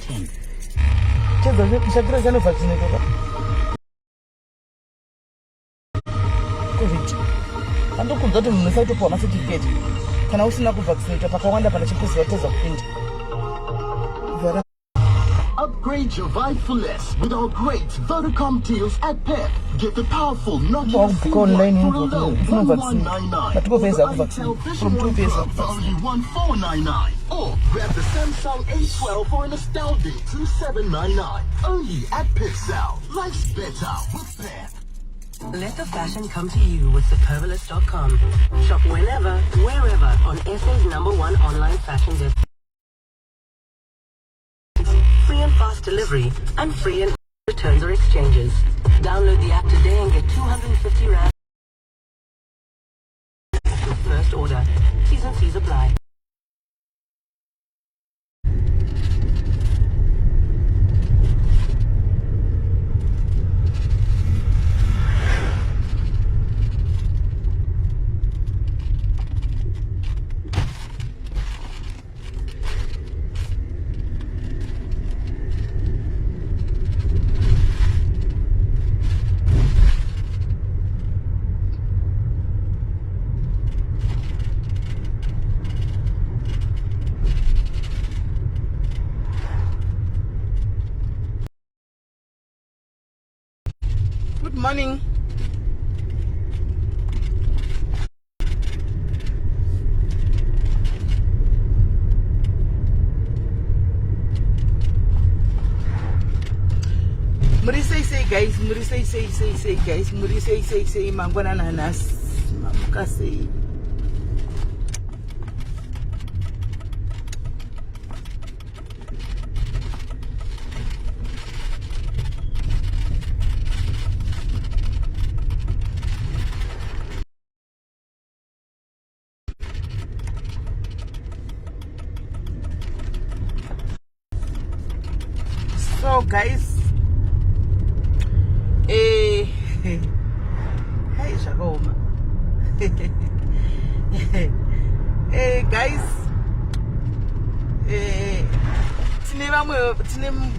10. Shakira is vaccinated. COVID. And look at the site of a certificate. Can also not vaccinate a Pakawanda Panachipus letters of print. Upgrade your vibe for less with our great Vodacom deals at Pep. Get the powerful Nokia C1 for a low 1199. But go face up from 2 pesos for only 1499. Or grab the Samsung A12 for an astounding 2799. Only at Pep South. Life's better with Pep. Let the fashion come to you with superbalist.com. Shop whenever, wherever on SA's #1 online fashion destination. Free and fast delivery and free and returns or exchanges. Download the app today and get 250 Rand your first order. T's and C's apply. Good morning. Muri say guys, Muri say guys, Muri say mangwana nanas, mamuka say. So guys, hey Shagoma. Hey guys,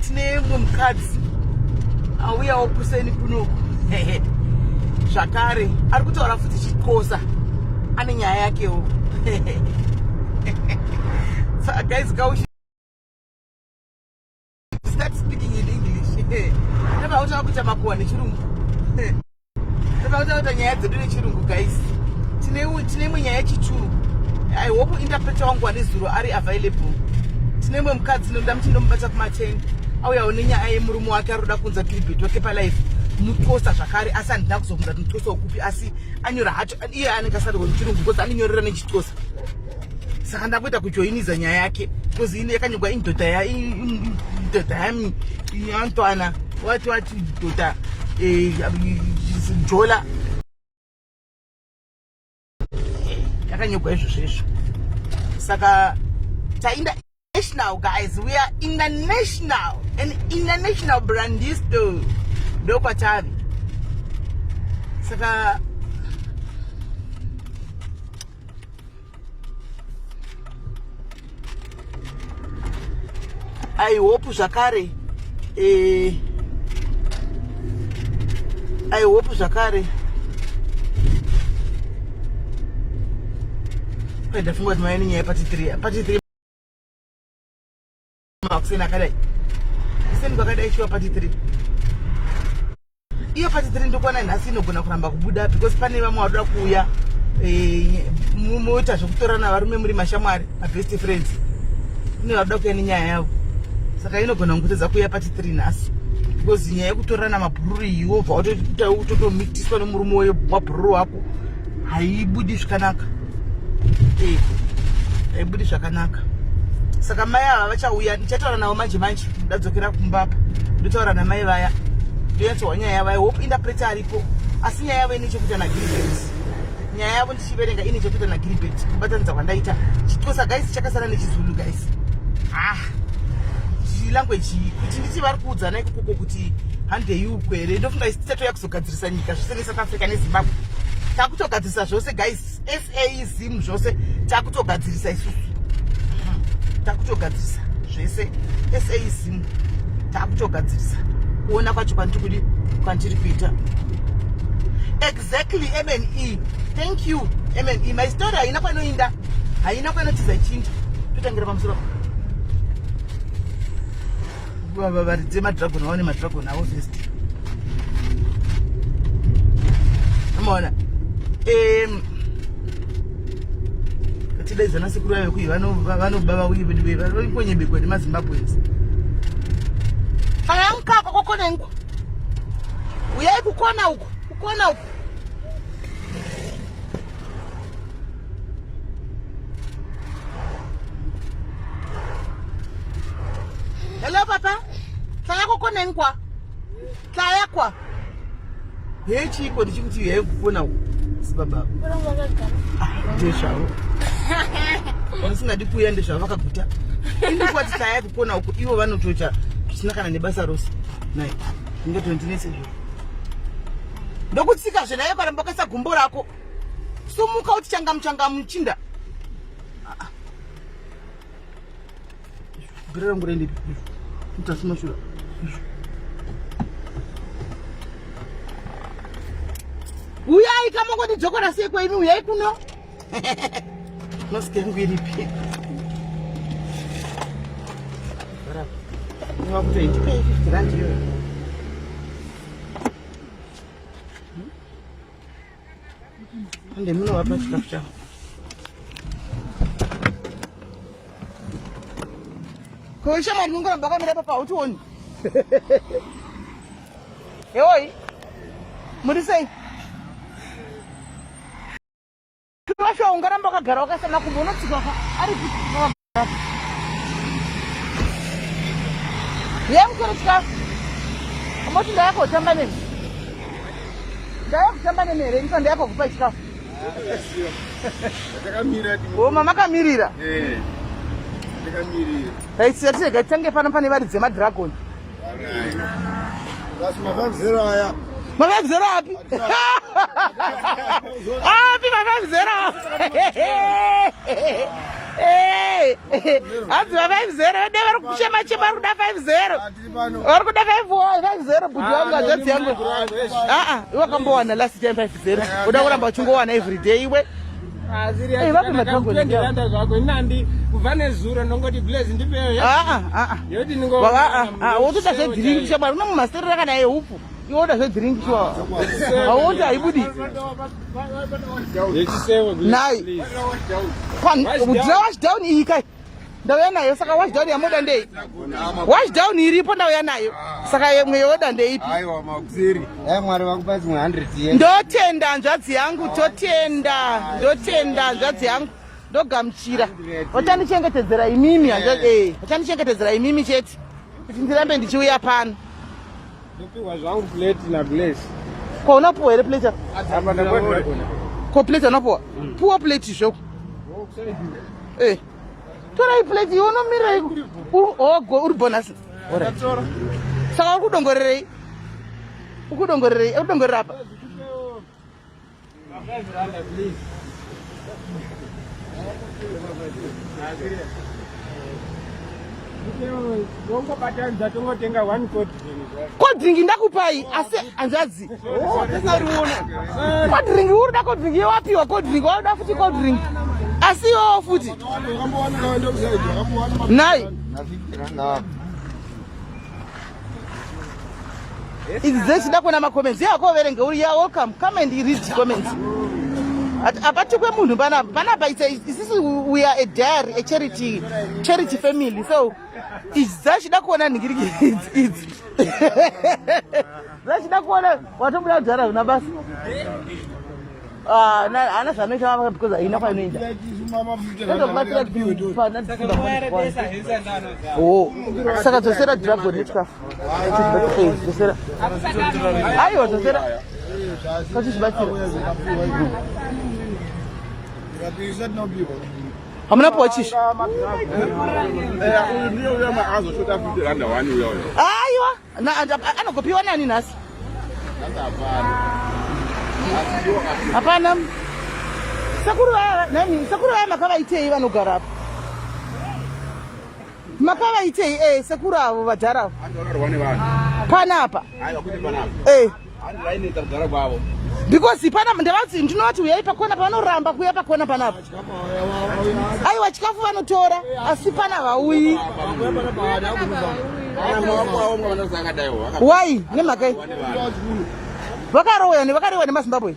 tine mumkadzi auya okuseni kuno Shakari arikutora futi chikosa ane nyaya yakewo. So guys, go start speaking in English. Never out of Chamaku and Chirungu. Never out of the Chirungu, guys. I hope interpret on what is available. Tinemum cards no damn no better Martin. Our Ninya I am Rumuaka Rudakunza Clip, to keep alive. Mutosa Shakari, Asan Dax of that Toso Kupi Asi, and your hatch and ear and Casado Chirungu, because I knew your running toast. Sanda kwenda kujoiniza nya yake because ile kanyuga intota ya intota yami Antoana watu tota jola yakanyuga esho saka tainda national guys, we are international and international brandisto do kwatavi saka I hope Zakari kwenda fungwa tumaini nye party 3 makusena kadai seni kwa kadai chua party 3 iyo party 3 ndoko na nasino kuna kuramba kubuda because pane vamwe wadura kuuya mumoita zvokutorana varume muri mashamwari ma best friends ine vaduda kuya nenyaya yavo saka inogona kungutedza kuya party 3 nhasi because nyaya yekutorana mabhururi iwo bva utotomitiswa nemurume wabhururu wako haibudi zvakanaka haibudi zvakanaka saka mai ava vachauya ndichataura navo manje ndadzokera kumbapa ndotaura namai vaya ndoyatsohwa nyaya yavo. I hope interpreter aripo asi nyaya yavo ine chekuita naGilbert, nyaya yavo ndichiverenga ine chekuita naGilbert kubatanidza kwandaita chitosa guys chakasara nechizulu guys. Language kuti nditi vari kuudzana ikoko kuti hande yukwere ndofunga isi tichatoya kuzogadzirisa nyika zvose neSouth Africa neZimbabwe takutogadzirisa zvose guys. SAISM zvose takutogadzirisa isusu takutogadzirisa zvese SIS takutogadzirisa kuona kwacho kwandiri kuita. Exactly, MNE. Thank you, MNE. My story haina kwanoinda, haina kwanotiza chinja. Totangira pamusoro. Varidze madragon vaone madragon avo first. Amaona. Katidaizana sekuru yayo kui vanobaba uyi vankonyebekwa nemaZimbabweans. Ayamkako kokona nkwa. Uyai kukona uko. Kukona uko. Hello papa. Saya kokona nkwa. Saya kwa. Hechi iko ndichikuti uyai kukona uko. Sibaba. Ndeshawo. Wanisingadi kuenda zvava vakaguta. Indikwati saya kukona uko ivo vanotocha kusina kana nebasa rose. Nai. Ndinge 29 zvo. Ndokutsika zvenayo kana mbokasa gumbo rako. Sumuka uti changa muchinda. Grera ngurende. Utasima shura. Uyai kama ngoti dzokora sekwa imi uyai kuno. Noske ngwiri pia. Bara. Ni wakuto indipe 50 rand yo. Ande muno wapa chikafu changu. Koisha madungu mbaka mira papa utioni. Oi. Muri sei? Twasho ungaramba kagara wakasana kumbona tsika ari kuti. Yemkoro tsika. Amoti ndayako tamba nini? Ndaya kutamba nemere ndiko ndayako kupa chikafu. Ndakamirira. Oh mama kamirira. Ndakamirira. Taitsiyatire gatange pane varidze madragon. Basi mavazero aya. Mavazero api? Api mavazero. Api mavazero never kuchema chema ruda 50. Ori kuda 50 budu wangu azati yangu. Iwe kambowana last time 50. Uda kuramba uchingowana every day iwe. Vapi madragon ndanda zvako inandi kuvane zuro nongoti blaze ndipeyo. Yoti ningo. Wotoda zve drink chema una mumasterera kana yehupu. Yoda zve drink chwa. Awoti aibudi. Yechisewe. Nai. Wash down iyi kai. Ndauya nayo saka wash down ya modern day. Wash down iripo ndauya nayo. Saka yemwe yoda ndeipi. Aiwa makuzeri. Mwari vakupa zimwe 100 yen. Ndotenda nzvadzi yangu totenda. Ndotenda nzvadzi yangu. Ndogamuchira. Watanichengetedzera imimi watanichengetedzera imimi chete. Kuti ndirambe ndichiuya pano. Ndopiwa zvangu plate na blaze. Ko unapuwa here plate? Apa ndakwenda. Ko plate unapuwa? Puwa plate zvoko. Tora plate yonomira iko. Go uri bonus. Ora. Saka ukudongorerei. Ukudongorera apa? Cold drink ndakupai asi anzadzi. Cold drink urida cold drink yewapiwa cold drink wauda futi cold drink. Asi yo futi. Nai. It's that when I'm a comments. Yeah, go and go. Yeah, welcome. Come and read comments. Apatukwe munhu bana baita. We are a dairy, a charity family. So it's zachida kuona ningiri it's. Zachida kuona watu mna jara una basi. Ana sana kama because haina kwa nini. Oh, saka tosera dragon nitka. Tosera. Ayo tosera. Kachi sibati. Hamna pochish. Aiwa, na anakopiwa nani nasi? Hapana. Sakuru ya makava itei vanogara hapo. Makavaitei sekuru avo vajara avo. Panapa. Because panapa ndavati ndinoti uyai pakona panoramba kuya pakona panapa. Aiwa chikafu vanotora asi pana vauyi. Why? Nemakai. Vakaroya neMazimbabwe.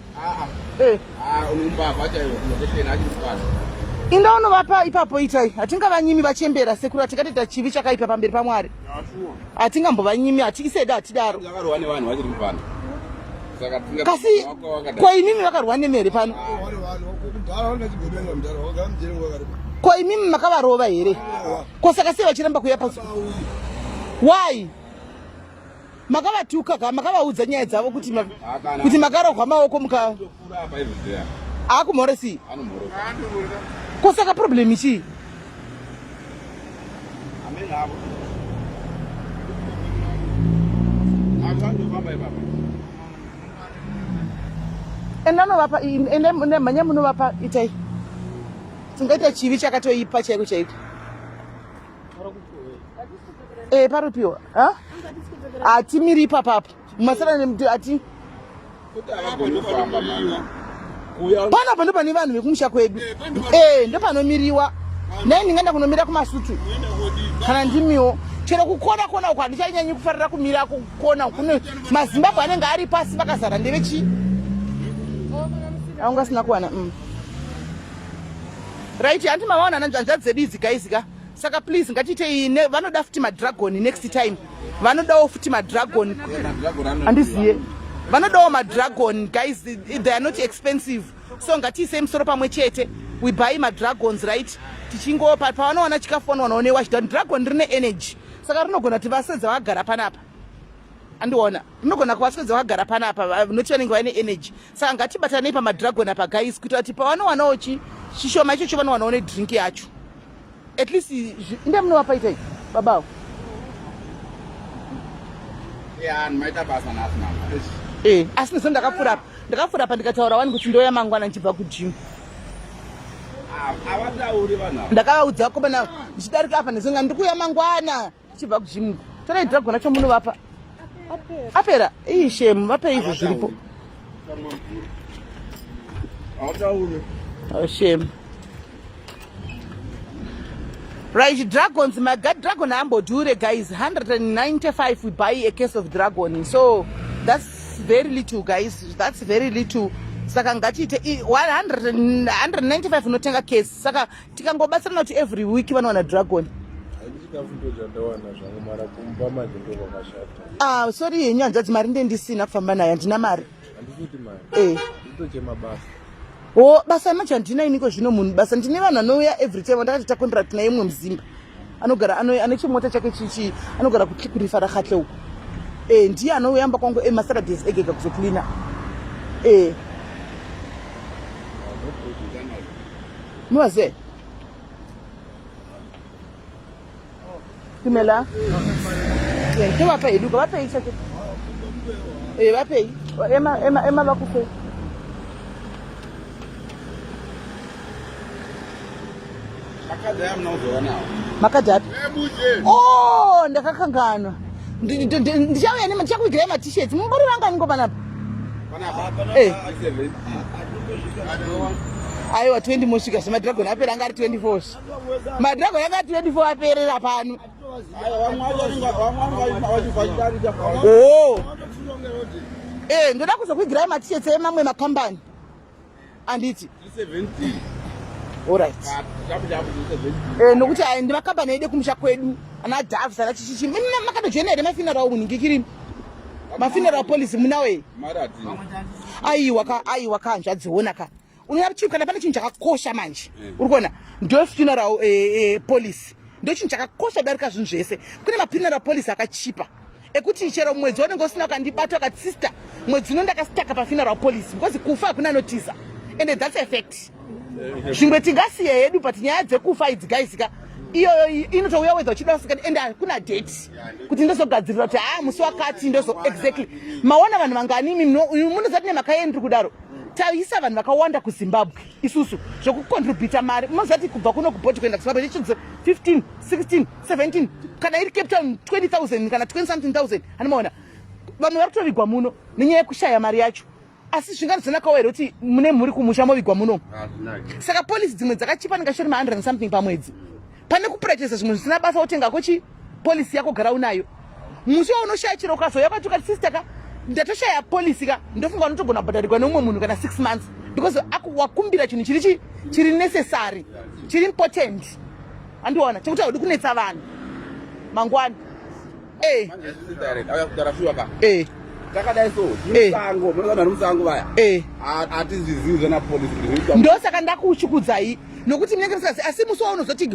Inda unovapa ipapo itai. Hatinga vanyimi vachembera sekuru atikatita chivi chakaipa pamberi paMwari. Hatingambovanyimi hatikiseda hatidaro. Kasi kwa imimi vakarwa nemere pano. Kwa imimi makavarova here. Kosaka sei vachiramba kuya pasu. Why? Makavatuka makavaudza nyaya dzavo kuti makarogwa maoko muka akumhoresi. Kosaka problem ichi. Endanovapa ende manya munovapa itai. Tingaita chivi chakatoipa chaiko chaiko. Parupiwa. Ha? Atimiri papapo. Masara nemti ati. Pana pano pane vanhu vekumusha kwedu. Ndopanomiriwa. Naye ndingaenda kunomira kumasutu. Kana ndimiwo. Chero kukona kona uko handichanyanyi kufarira kumira kukona kune maZimbabwe anenge ari pasi vakazara ndevechi. Aunga sina kuwana. Right, anti mavaona nanzvanza dzedu idzi guys ka. Saka please ngatite vanoda futi madragon next time. Vanodawo futi madragon. Andiziye. Vanodawo madragon guys, they are not expensive. So ngatise msoro pamwe chete. We buy madragons right. Tichingo pavanoona chikafu vanoonaiwa chita dragon rine energy. Saka rinogona kuti vasedza vagara panapa. Andiona. Rinogona kuvasedza vagara panapa noti vanenge vaine energy. Saka ngatibatanei pamadragon apa guys kuita kuti pavanowanawo chishoma icho chovanowana ne drink yacho. At least inde munovapa itai babawo. Maita basa nasina. Asina so ndakafura apa ndikataura wani kuti ndoya mangwana nchibva kugym. Avatauri vanhu. Ndakavaudza kobana ndichidarika apa ndizonga ndikuya mangwana nchibva kugym. Tora dragon acho munovapa. Apera shame vape izvo zviripo. Avatauri. Oh shame. Right, dragons, my god dragon ambodure guys, 195 we buy a case of dragon. So that's very little guys, that's very little. Saka ngatiite 195 unotenga case. Saka tikangobatsirana kuti every week vanowana dragon. Sorry nyanja dzimari ndendisina kufamba nayo ndina mari. Basa macho ndina iniko zvino munhu basa ndine vanhu anouya every time ndakati contract naye mumwe muzimba anogara ane chimota chake chichi anogara kuklipirifa rakhatle uko ndiye anouyamba kwangu Saturdays egega kuzoklina muwaze kimela ke vapa eduka vapa isake vapa ema vakufe Makadhapi? Ndakakanganwa. Ndichauya ndichakuigirai ma-t-shirts. Mumbori vangani ngo panapa? Aiwa 20 mosvika zvemadragon apera anga ari 24. Madragon anga ari 24 aperera pano. Ndoda kuzokuigirai ma-t-shirts emamwe makambani. Anditi 70. Alright. Nokuti ndi makambani edu kumusha kwedu ana Davs ana chichichi. Mina makatojoinere mafuneral muningikiri. Mafuneral police munawe. Aiwa kanzvadziona ka. Unoya chifu kana pane chinhu chakakosha manje. Uri kuona? Ndo funeral police. Ndo chinhu chakakosha darika zvinhu zvese. Kune mafuneral police akachipa. Ekuti chero mwedzi wanenge usina kandibata ka sister. Mwedzi uno ndakasitaka pa funeral police because kufa hakuna notice. And that's a fact. Zvimwe tingasiye yedu but nyaya dzekufa idzi guys ka iyo inotouya wedza uchida usika and kuna date kuti ndozogadzirira kuti musi wakati ndozo exactly maona vanhu vangani munozati nemakaye ndiri kudaro taisa vanhu vakawanda kuZimbabwe isusu zvokucontributa mari munozati kubva kuno kubhoti kuenda kuZimbabwe chichidzo 15 16 17 kana iri Cape Town 20,000 kana 20 something thousand anomaona vanhu vari kutovigwa muno nenyaya yekushaya mari yacho asi zvinganzonakawo here kuti mune mhuri kumusha movigwa muno saka polisi dzimwe dzakachipa ngashori 100 and something pamwedzi pane kupurachesa zvimwe zvisina basa kutenga kochi polisi yako gara unayo musi waunoshaya chiro ukazoya kwatuka sistaka ndatoshaya polisi ka ndofunga unotogona kubhadharirwa neumwe munhu kana 6 months because wakumbira chinhu chiri necessary chiri important andiona chekuti haudi kunetsa vanhu mangwani takadai so musango munogana musango vaya atizvizivi na polisi ndosaka ndakuchikudzai nokuti munenge musingazi asi musi waunozoti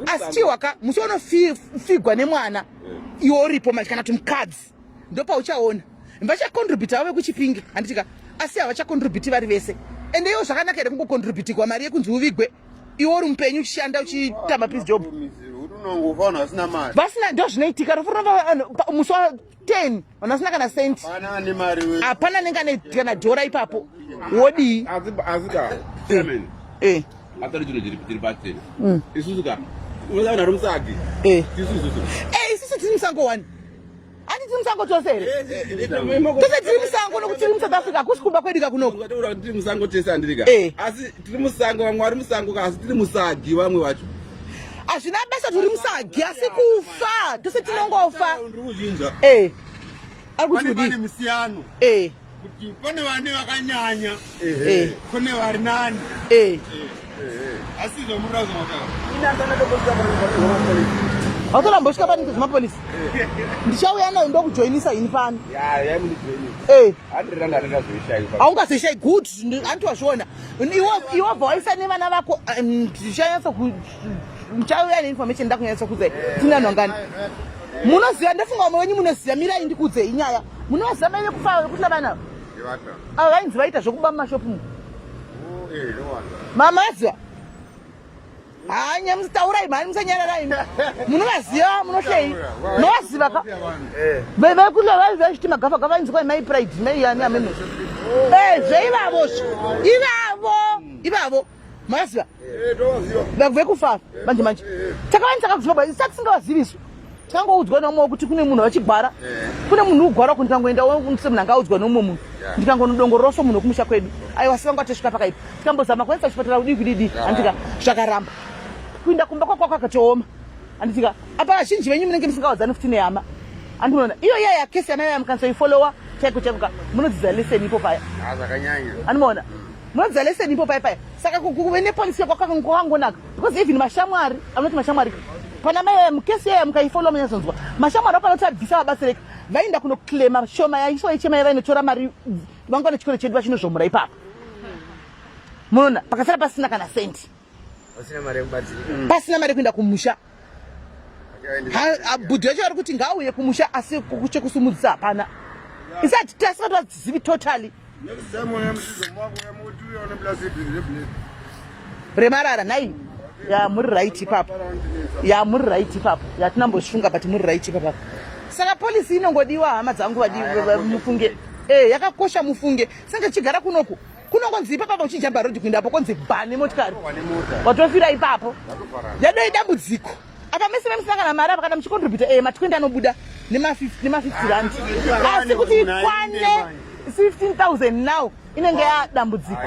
asichiwaka musi waunofigwa nemwana iwo uripo manje kana kuti mukadzi ndopauchaona vachacontributa vave kuchipingi handitika asi havachacontributi vari vese ende iwo zvakanaka here kungocontributikwa mari yekunzi uvigwe iwo uri mupenyu uchishanda uchitamba peace job vasina ndo zvinoitika rofunova musi wa 10 vanhu vasina kana senti hapana nenge kana dhora ipapo wodii atari chino chiri pateni isusu ka unozaona rumusagi isusu tiri musango 1 ani tiri musango tose here tose tiri musango nokuti tiri muSouth Africa hakusi kumba kwedu kakunoko tiri musango tese handirika asi tiri musango vamwe vari musango asi tiri musagi vamwe vacho hazvina basa turi musagi asi kufa tose tinongofa pane musiyano kuti pane vane vakanyanya kune vari nani asi zvomurira hautorambosvika pani kuzvemapolisi ndichauya nayo ndokujoinisa ini pano haungazoishai good anditowazviona iwo bva waisa nevana vako ndichanyatsa muchauya neinformation ndakunyatsa kudzai tinanhwangani munoziva ndofunga vamwe wenyu munoziva mirai ndikudzei inyaya munoziva maine kufa kuti lavana ava vainzi vaita zvokuba mumashopumu mamaziva hanya musitaurai mhani musanyararai munovaziva munoshei novaziva ka vekuta vaizvachiti magafagava ainzi kwai mai pride maiyani ameno zveivavozvo ivavo makaziva vekufa manje manje takavani takabvishobva isati tisingavaziviswa tikangoudzwa neumwe kuti kune munhu vachigwara kune munhu ugwara kuti ndikangoendawo semunhu angaudzwa neumwe munhu ndikangonodongoroso munhu wekumusha kwedu aiwa sivangatosvika pakaipa tikambozama kuendesa kuchipatara udiki handitika zvakaramba kuinda kumba kwakatooma handitika apa vazhinji venyu munenge musingaudzani futi nehama handinoona iyo yaya kesi yanayo mukanzoifolowa chaiko chaiko munodzidza leseni ipo paya handimaona munodzidza leseni ipo paya saka kuve nepolisi kwakangonaka because even mashamwari anoti mashamwari pana mai mukesi yaya mukaifolowa munyazonzwa mashamwari apanoti abvisa vabatsireka vaenda kunoclaima shoma yaiswa ichemai vainotora mari vangona chikoro chedu vachinozvomura ipapo munoona pakasara pasina kana senti pasina mari kuenda kumusha bhudhi yacho ari kuti ngaauye kumusha asi chekusimudzisa hapana isati tasikati vadzizivi totally remarara nhai muri right ipapo muri right ipapo yatinambozvifunga but muri right ipapo saka polisi inongodiwa hama dzangu mufunge yakakosha mufunge senge chigara kunoku kunongonzi ipapo uchijamba rodi kuindapo konzi bhani motikari watofira ipapo yadoi dambudziko apa mese vemusina kana mari apa kana muchicontributa matikwenda anobuda nema50 rand asi kuti ikwane 15,000 now inenge yadambudziko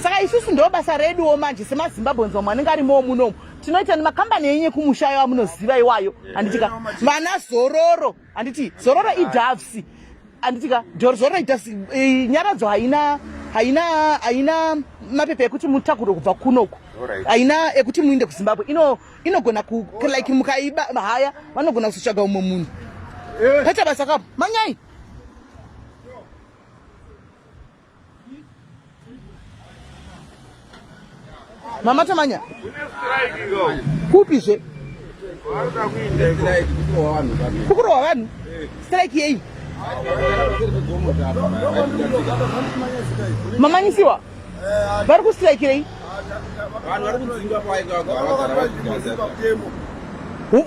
saka isusu ndo basa reduwo manje semazimbabwenzi vamwe anenge arimowo munomu tinoita nemakambani enye kumushayo amunoziva iwayo handitika vana zororo handiti zororo idhavsi handitika zororo idhavsi nyaradzo haina mapepa ekuti mutakure kubva kunoku haina ekuti muinde kuZimbabwe inogona like mukaiba haya vanogona kuzotsvaga umwe munhu kaita basa kapo manyai mama tamanya kupizve kukurohwa vanhu strike yei mamanyisiwa vari kustrike rei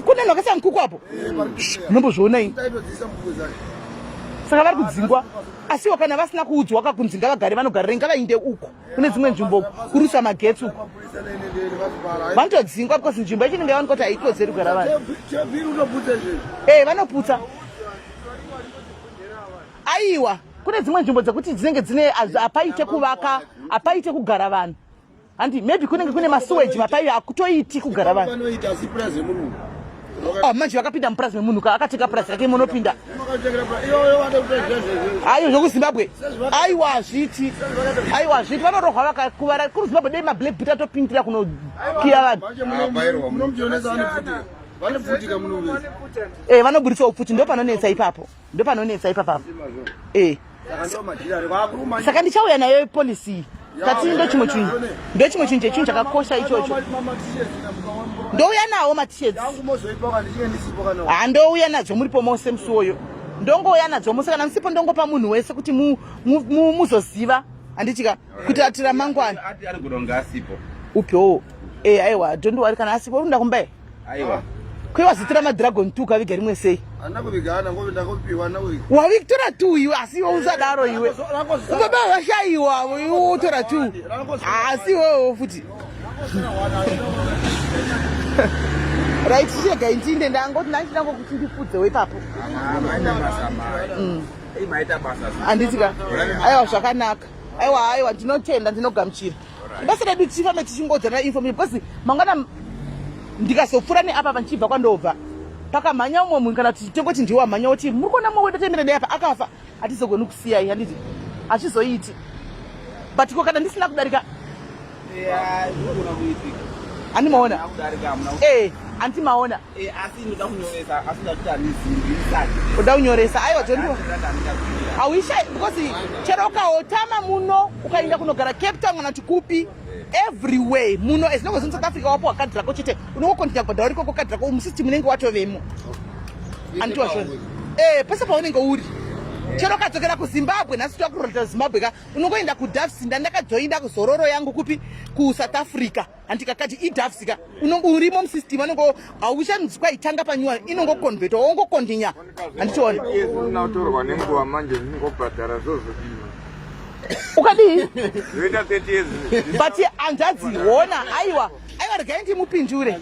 kune nhwakasa mukuku apo nombozvionai saka vari kudzingwa asiwo kana vasina kuudzwa kakudzinga vagare vanogarire ngavainde uko kune dzimwe nzvimbo kurisa magetsi uko vanotodzingwa because nzvimbo ichinenge yaoneka kuti haikodzeri kugara vanhu vanoputsa aiwa kune dzimwe nzvimbo dzekuti dzinenge dzine hapaite kuvaka hapaite kugara vanhu handi maybe kunenge kune masuweji mapaivi akutoiti kugara vanhu manje vakapinda mupurazi memunhu akateka purazi rake munopinda aiyo zvokuzimbabwe aiwa zviti vanorohwa vakakuvara kuri zimbabwe dei mablack bit atopindira kunokiya vanhu vanoburitsa upfuti ndopanonetsa ipapo saka ndichauya nayo polisi kati ndochimwe chinhu chechinhu chakakosha ichocho ndouya nawo matishedzi handouya nadzo muripo mose musuwoyo ndongouya nadzo mose kana musipo ndongopa munhu wese kuti muzoziva handichika kuti atira mangwana upewo aiwa dondiwari kana asipo urunda kumbai kwewazitira madragon 2 kaviga rimwe sei wavitora 2 iwe asiwo usadaro iwe ubaba washayiwa utora 2 asiwo futi right shega intinde ndangoti ndachidako kuti ndifudzewo ipapo handitika aiwa zvakanaka aiwa ndinotenda ndinogamuchira basa redu tifambe tichingodzana information because mangwana ndikazopfura neapa panchibva kwandobva pakamhanya umwe munhu kana kuti tengoti ndiwo amhanya kuti muri kuona mwe wedotemera neapa akafa hatizogoni kusiyai handiti hachizoiti but ko kana ndisina kudarika handimaona handimaona uda kunyoresa aiwa tondiwa hauishai because chero ukaotama muno ukaenda kunogara Cape Town kana tikupi everywhere muno as long as in South Africa wapo wakadhi rako chete unongokontinua kubhadhara urikoko kadhi rako musystem unenge watovemo andiwa zvona pese paunenge uri chero kadzokera kuZimbabwe nhasi takurota Zimbabwe ka unongoenda kuDAFSI ndakajoinda kuzororo yangu kupi kuSouth Africa handikakati iDAFSI ka unongo urimo musystem anongo hauchanzi kwaitanga panyuwa inongoconvert wongokontinya handichiona unotorwa nenguva manje ndingobhadhara zozodini ukadii yoita 30 years but anjadzi wona aiwa regai ndimupindure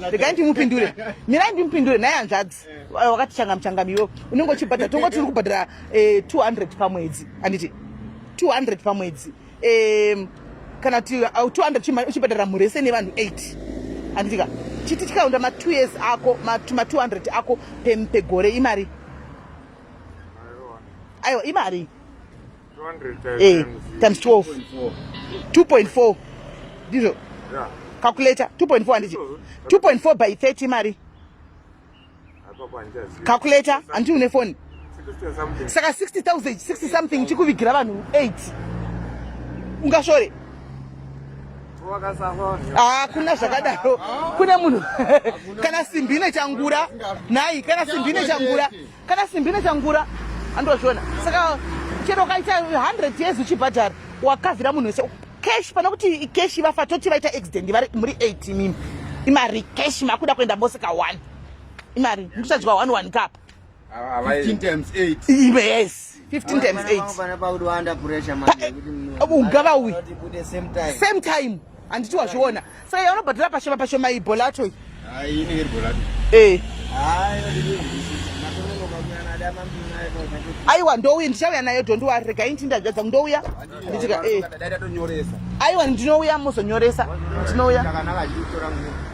mirai ndimupindure naye anjadzi wakati changamchangamiwo unenge uchibhadhara tongoti uri kubhadhara 200 pamwedzi handiti 200 pamwedzi kana 200 uchibhadhara mhurese nevanhu 8 handitika chiti tikaunda ma2 years ako ma200 ako pegore imari aiwa imari 200 times 12 2.4 ndizvo calculator 2.4 handiti 2.4 by 30 mari calculator handi une phone saka 60 something chikuvigira vanhu 8 ungashore kuna zvakadaro kune munhu kana simbi nechangura nai kana simbi nechangura andozvona saka chero kaita 100 years uchibhadhara wakavhira munhu wese cash pana kuti cash vafa toti vaita accident vari muri 8 mimi imari cash makuda kuenda mosika 1 imari ndikuchadzwa 1 cup 15 times 8 yes 15 times 8 ungava uyi same time handiti wazviona saka yaunobhadhara pashoma ibholato aiwa ndouya ndichauya nayo dhondiwa regai ndindadzadza ndouya nditika aiwa ndinouya muzonyoresa ndinouya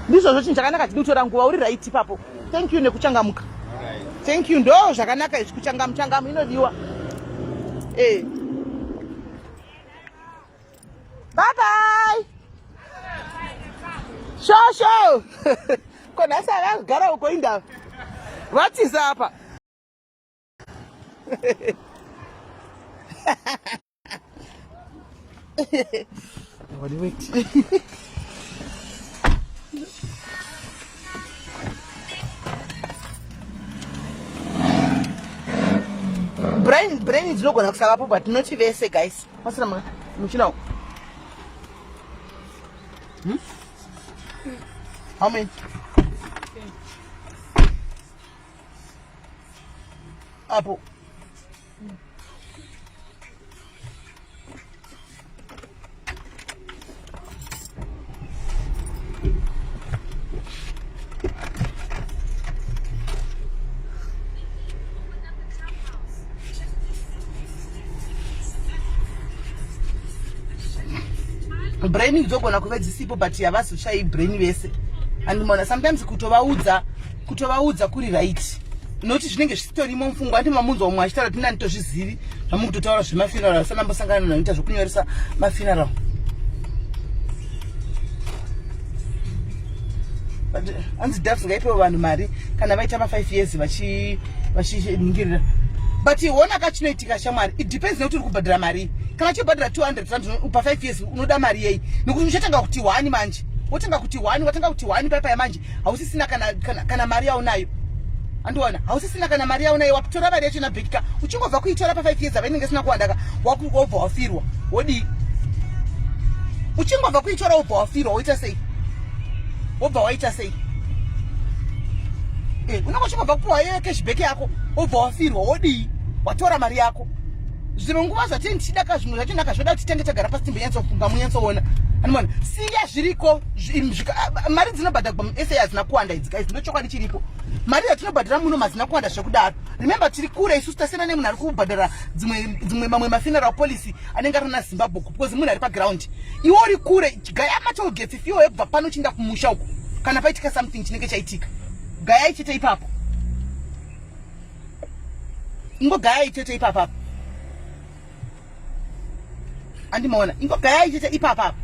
ndizvozvo chinhu chakanaka chidutora nguva uri right ipapo thank you nekuchangamuka thank you ndo zvakanaka izvi kuchangamuchangamu inodiwa bye bye shosho konhasi avagara uko indava vatiza apa brain dzinogona kusavapo but not vese guys masina muchinawo how many apo brain dzogona kuve dzisipo but havazoshayi brain vese. And mona sometimes kutovaudza kuri right. Noti zvinenge zvistorimo mupfungwa ati mamunzwa umwe achitaura kuti nditozvizivi zvamukutotaura zvemafuneral sanambosangana noita zvokunyoresa mafuneral. But hanzi DAFS ngaipewo vanhu mari kana vaita ma5 years vachiningirira. But iona kachinoitika shamwari, it depends nekuti uri kubhadhara mari. Kana chibhadhara 200 rand pa 5 years unoda mari yei? Nekuti uchatanga kuti 1 manje. Watanga kuti 1 papa yamanje hausisina kana mari yaunayo. Andiwana hausisina kana mari yaunayo wakutora mari yacho nabhekika uchingobva kuitora pa 5 years avanenge sina kuwandaka wakubva wafirwa wodi uchingobva kuitora ubva wafirwa woita sei? Wobva waita sei? Unenge uchingobva kupuwa yeye cashback yako ubva wafirwa wodi watora mari yako. Zvimwe nguva zvati ndidaka zvimwe zvacho ndakazvoda kuti tenge tagara pasi timbonyatsofunga munyatsoona. Andiwana siya zviriko mari dzinobhadharwa muSA hadzina kuwanda idzi guys, ndochokwadi chiripo. Mari yatinobhadhara muno hadzina kuwanda zvekudaro. Remember tiri kure isusu tasiyana nemunhu ari kubhadhara dzimwe mamwe mafuneral policy anenge ari naZimbabwe because munhu ari paground. Iwe uri kure gaya matoll gates ifiwo yebva pano uchinda kumusha uko kana paitika something chinenge chaitika. Gaya ichete ipapo. Ingogaya ichete ipapo. Andimaona ingogaya ichete ipapo.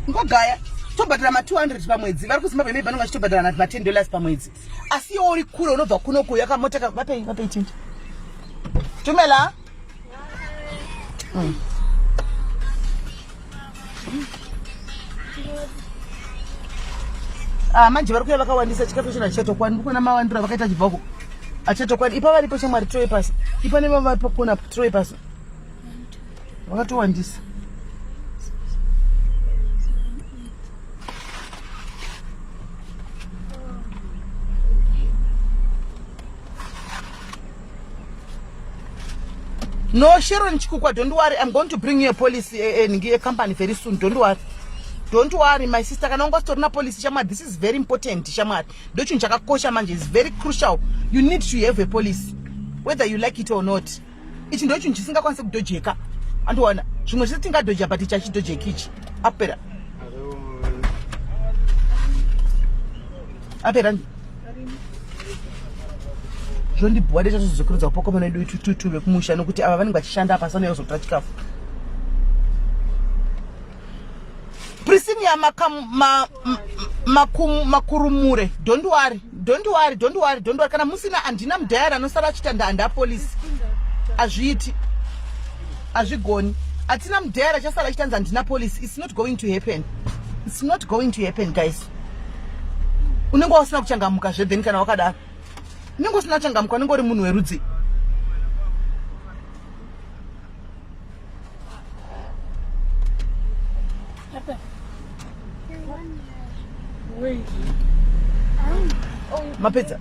Ngogaya tobhadhara ma200 pamwedzi. Vari kuZimbabwe maybe vanenge vachitobhadhara na $10 pamwedzi. Asi iwe uri kure unobva kunoko yakamoteka vapei chinji. Tumela? Manje vari kuya vakawandisa chikafu chino chatokwani kuna mawandira vakaita chibvako. Achatokwani ipa varipo shamwari troy pasi. Ipa nemava kuna troy pasi. Vakatowandisa. No, Sharon Chikukwa, don't worry. I'm going to bring you a policy, a company very soon. Don't worry. Don't worry, my sister. Kanongo storna policy shamad. This is very important, shamad. Don't you chaka kosha manje. It's very crucial. You need to have a policy, whether you like it or not. It's don't you singa concept dojeka. And one, you must think about doja, but it's actually dojeki. Apera. Apera. Jondi bwade chacho zvikuru poko mana edu tutu vekumusha nokuti ava vanenge vachishanda apa sana yozota chikafu. Prisinia makurumure. Don't worry. Kana musina andina mudhayari anosara achitanda anda police. Azviti. Azvigoni. Atina mudhayari achasara achitanza andina police. It's not going to happen. It's not going to happen, guys. Unenge usina kuchangamuka zveden kana wakadaro. Ningo sina changamuka ningo uri munhu werudzi. Mapedza.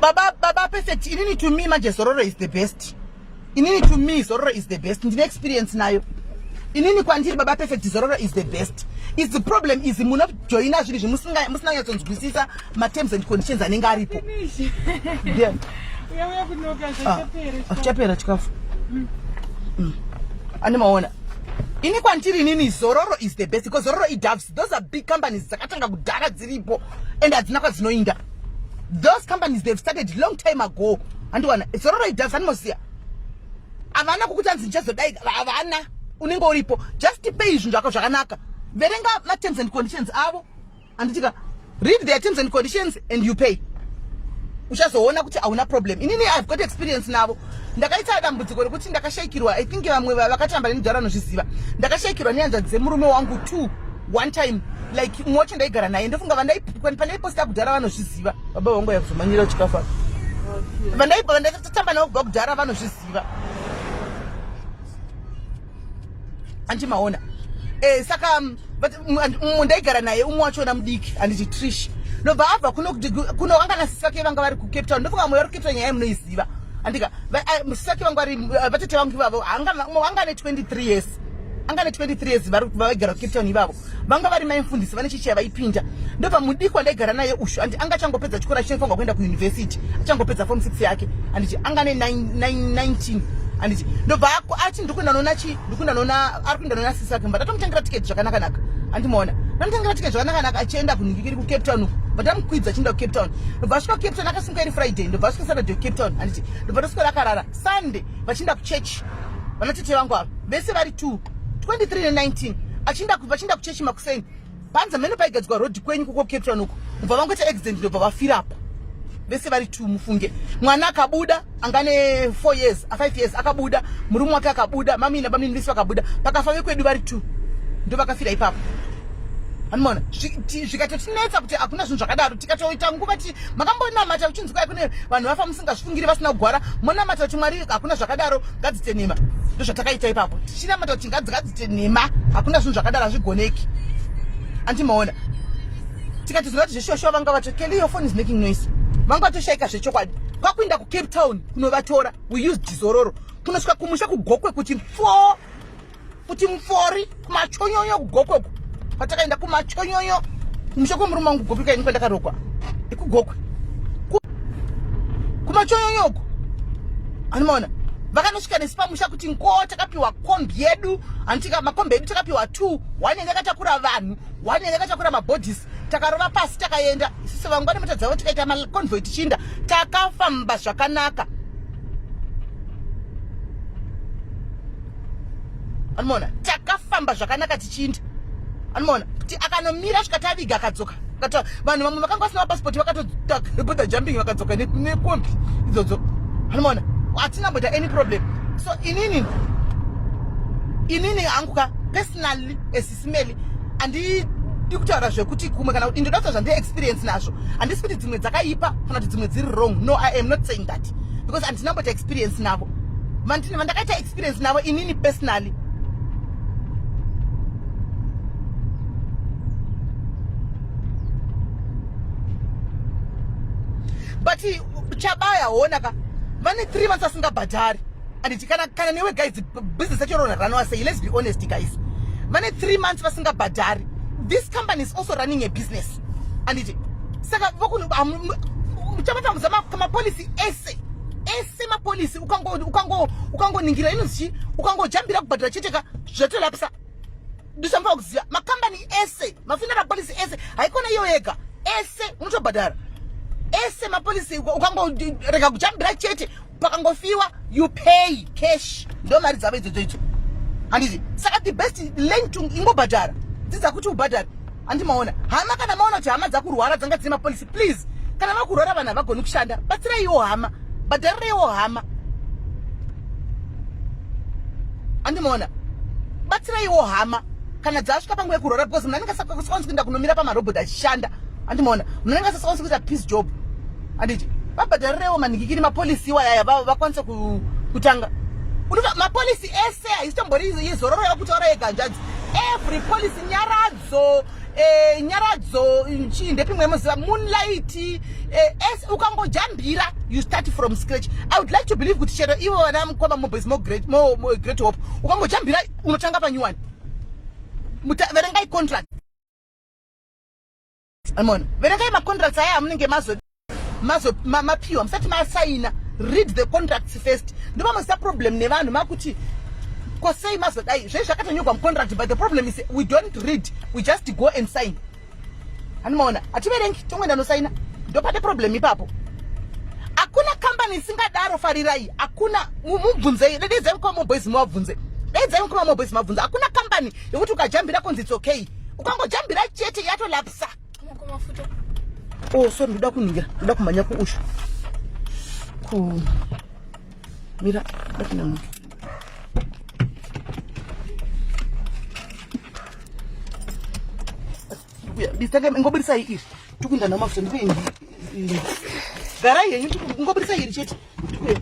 Baba perfect. Inini to me manje Zororo is the best. Inini to me Zororo is the best. Ndine experience nayo. Inini kwandiri baba perfect Zororo is the best. Is the problem is muna joina zviri musina yatsonzwisisa ma terms and conditions anenge aripo. Yeah. Uya kunoka zvachapera. Chapera chikafu. Animaona. Ini kwantiri nini Zororo is the best because Zororo DAFS, those are big companies dzakatanga kudhara dziripo and adzina kwadzinoinda. Those companies they've started long time ago. And one Zororo DAFS animosia. Avana kukutanzi nchazodai avana unenge uripo just pay zvinhu zvako zvakanaka. Verenga ma terms and conditions avo anditika read their terms and conditions and you pay. Uchazoona kuti hauna problem. Inini I've got experience navo. Ndakaita dambudziko rekuti ndakashayikirwa. I think vamwe vakatamba nemudhara anozviziva. Ndakashayikirwa nehanzvadzi dzemurume wangu 2 one time like mwacho ndaigara naye ndofunga vandai posta kudhara vanozviziva. Baba wangu yakuzomanyira chikafa. Vandatamba navo kudhara vanozviziva. Anchimaona. Saka mundaigara naye umwe wacho namudiki anditi Trish. Nobva abva kuno angana sisake vanga vari kuCape Town. Ndofunga mwe vari kuCape Town nyaya munoiziva. Andika sisake vanga vari vatete vangu ivavo anga ne 23 years. angane 23 years vaigara Cape Town ivavo vanga vari maimfundisi vane chichi yavaipinda ndobva mudiko ndaigara naye ushu andi anga changopedza chikora chinofanirwa kuenda kuuniversity achangopedza form 6 yake anditi angane 19 anditi ndobva ati ndikunda nona ari kuenda nona sisi yake ndatomutengera tiketi zvakanaka andimaona ndamutengera tiketi zvakanaka achienda kuningikiri kuCape Town ndamukwidza achienda kuCape Town ndobva asvika kuCape Town akasumuka iri Friday ndobva asvika Saturday kuCape Town anditi ndobva toswera akarara Sunday vachienda kuchechi vanatete vangu ava vese vari 23 ne19 vachienda kuchechi makuseni panza mene paigadzwa road kwenyu kuko Cape Town uko ndobva vangoita accident ndobva vafira apa vese vari 2 mufunge mwana akabuda angane 5 years akabuda murume wake akabuda mami nababa vese vakabuda pakafa vekwedu vari 2 ndo vakafira ipapo anmona zvikatotinetsa kuti hakuna zvinhu zvakadaro tikatoita nguva ti makambonamata uchinzwa kune vanhu vafa musingazvifungiri vasina kugwara monamata kuti Mwari hakuna zvakadaro ngadzite nhema ndo zvatakaita ipapo tichinamata kuti ngadzite nhema hakuna zvinhu zvakadaro hazvigoneki andimaona tikati zvinoti zveshosho vanga vato Kelly your phone is making noise vanga vatoshaika zvechokwadi kwakuenda kuCape Town kunovatora we used dzororo kunosvika kumusha kugokwe kuti mfori kumachonyonyo kugokweko patakaenda kumachonyonyo kumusha kwemurume wangu gopika ini kwendakarokwa ikugokwe kumachonyonyoko animaona vakanosvika nesi pamusha kuti ngo takapiwa kombi yedu antika makombi edu takapiwa 2 1 yakatakura vanhu 1 yakatakura mabhodhisi takarova pasi takaenda isusu vangwani mota dzavo tikaita maconvoy tichinda takafamba zvakanaka animaona takafamba zvakanaka tichinda animaona kuti akanomira zvikataviga akadzoka vanhu vamwe vakanga vasina mapasipoti vakatota jumping vakadzoka nekombi idzodzo animaona hatina mboita any problem so inini hanguka personally SIS MELLY handidi kutaura zvekuti kumwe kana kuti ndoda kuta zvandine experience nazvo handisi kuti dzimwe dzakaipa kana kuti dzimwe dziri wrong no I am not saying that because handina mboita experience navo vandakaita experience navo inini personally but chabaya honaka vane 3 months asingabhadhari anditi kana newe guys business yacho rano say let's be honest guys vane 3 months vasingabhadhari this company is also running a business anditi saka uchapata mapolisi ese mapolisi ukangoningira inozvi ukangojambira kubhadhara cheteka zvatolapisa ndichamva kuziva makambani ese mafuneral policy ese haikona iyo yega ese unotobhadhara ese mapolisi ukangorega kujambira chete pakangofiwa you pay cash ndo mari dzavo idzodzo handiti saka the best lane to ingobhadhara dzidzakuti ubhadhara handimaona hama kana maona kuti hama dzakurwara dzanga dzine mapolisi please kana vakurwara vanhu havagoni kushanda batsiraiwo hama bhadharireiwo hama handimaona batsiraiwo hama kana dzasvika panguva yekurwara because munhu anenge asakwanisi kuenda kunomira pamarobhoti achishanda handimaona munhu anenge asakwanisi kuita peace job handiti vabhadharireiwo manhingikiri mapolisi iwayaya vakwanise kutanga unofa mapolisi ese haisitombori yezororo yakutaura yeganjadzi every policy nyaradzo chindepimwe muziva moonlight ukangojambira you start from scratch I would like to believe kuti chero ivo vana kwama moboys more great hope ukangojambira unotanga panyuwani verengai contract amona verengai macontracts aya amunenge mapiwa musati masaina read the contracts first ndoba musa problem nevanhu makuti kosei mazodai zvezvakatonyorwa mucontract but the problem is we don't read we just go and sign hanimaona hativerengi tongoenda nosaina ndopate problem ipapo hakuna company isingadaro farirai hakuna mubvunzei dededzai kwa moboys mavunze dedzai kwa moboys mavunze hakuna company yokuti ukajambira konzi it's okay ukangojambira chete yatolapsa oh sorry ndoda kuningira ndoda kumanya kuushu mira bakina bisaka ngobirisa iri tukuenda namafuta ndipe gara yenyu ngobirisa iri chete tukuye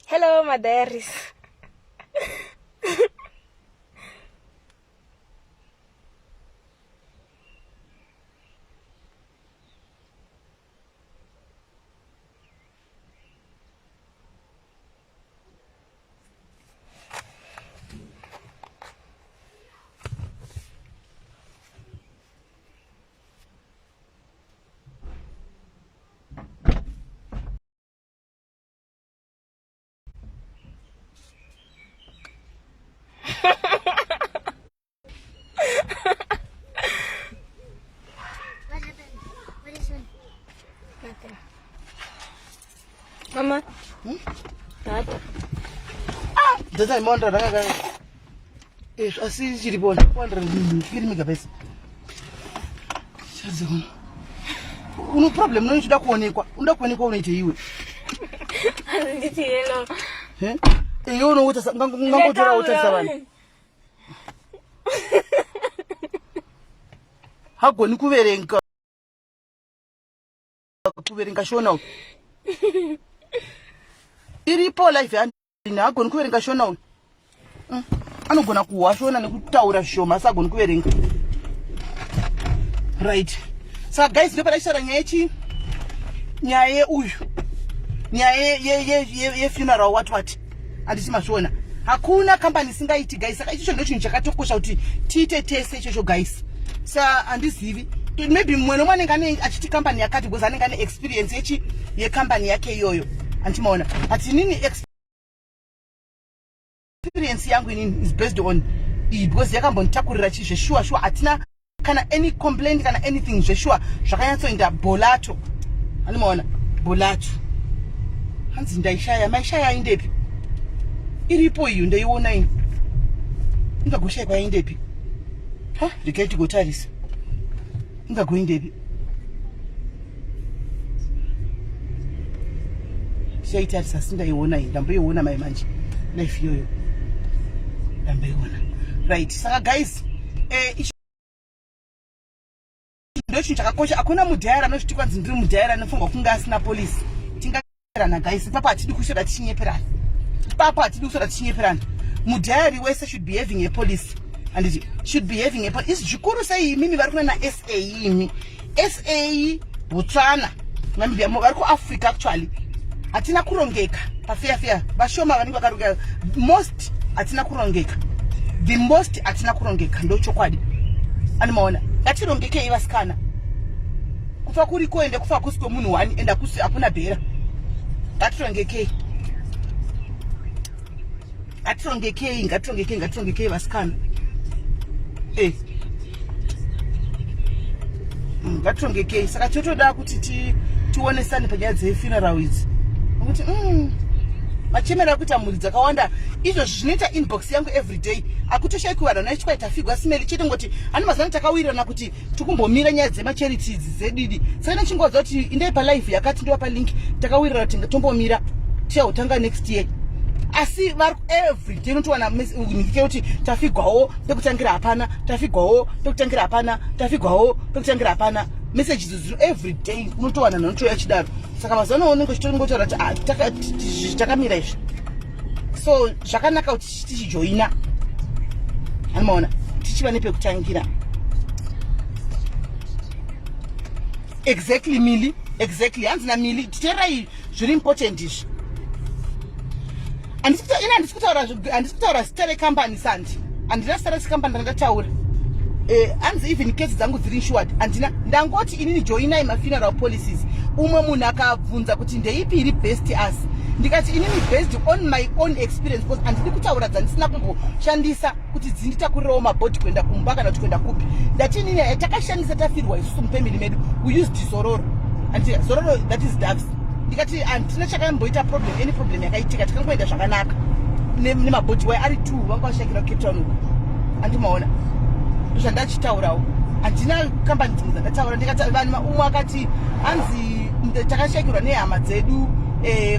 Hello, my diaries. Mama. Tata. Dada imonda ranga. Asi chiribona. Wandra ngiri migabesi. Chazona. Uno problem no nchida kuonekwa. Unda kuonekwa unaite iwe. Nditi yelo. Iyo no uta ngangotora uta sabani. Hagoni kuverenga. Kuverenga shona. Iripo life yandina agoni kuverenga shona. Anogona kuwashona nekutaura shoma sagoni kuverenga. Right. So guys, nepera ishara nyechi. Nyaye uyu. Nyaye ye funeral what. Andisi mashona. Hakuna company singaiti guys. Saka icho ndo chinhu chakatokosha kuti tiitetese icho guys. Sa andisivi. Maybe mwana mwana ngane achiti company yakati because anenge ane experience yechi ye company yake iyoyo. Antimaona. Ati nini experience yangu inini is based on because yakambonitakurira chishe sure atina kana any complaint kana anything sure zvakanyatsoenda bolato. Animaona bolato. Hanzi ndaishaya maishaya indepi. Iripo iyo ndaiona ini. Ingagoshaya kwa indepi. Rikaiti gotarisa. Ingagoindepi. Shaitarisa sindaiona ini. Ndamboiona mai manje. Life yoyo. Ndamboiona. Right. Saka guys, ndochi chakakosha akuna mudhaira anozviti kwanzi ndiri mudhaira anofunga kunga asina police. Tingaerana guys, papa atidi kushoda tichinyeperana. Papa atidi kushoda tichinyeperana. Mudhairi wese should be having a police. And it should be having a police. Zvikuru sei mimi vari kuna na SA imi. SA Botswana. Namibia vari ku Africa actually. Atina kurongeka. Pafia. Bashoma vanenge vakaruka. Most atina kurongeka. The most atina kurongeka ndo chokwadi. Animaona. Ngatirongeke ivasikana. Kufa kuri koende kufa kusiko munhu wani enda kusi akuna bhera. Ngatirongeke. Ngatirongeke vasikana. Ngatirongeke. Saka totoda kuti tionesane panyaya dzefuneral idzi. Ngokuti machemera kuita mhuri dzakawanda izvo zvinoita inbox yangu everyday akutoshaiki vanhu vanachitwaita figwa smeli chete ngoti ani mazana takawirana kuti tikumbomira nyaya dzemacharities dzedidi saka ndachingodza kuti indai palive yakati ndiwapa link takawirana kuti tombomira tichautanga next year asi vari everyday unotowana nyike kuti tafigwawo pekutangira hapana hapana messages zino everyday unotowana nanotoya chidaro saka mazana unenge chitongotaura kuti takamira izvi so zvakanaka kuti tichijoina anomaona tichiva nepekutangira exactly mili hanzi namili titeerai zviri important izvi handisi kutaura zita recompany sandi handina zita recompany randataura hanzi even case dzangu dziri insured handina ndangoti inini joinai mafuneral policies umwe munhu akabvunza kuti ndeipi iri best as ndikati inini based on my own experience because handidi kutaura dzandisina kumboshandisa kuti dzinditakurirawo mabhoti kuenda kumba kana kuti kuenda kupi ndati inini takashandisa tafirwa isusu mufamily medu we used zororo and zororo that is doves ndikati handina chakamboita problem any problem yakaitika tikangoenda zvakanaka nemabhoti wai ari 2 vanga vashakira Cape Town uko handimaona zvandachitaurawo handina kambani dzimwe dzandataura ndikati vanhu umwe akati hanzi takashakirwa nehama dzedu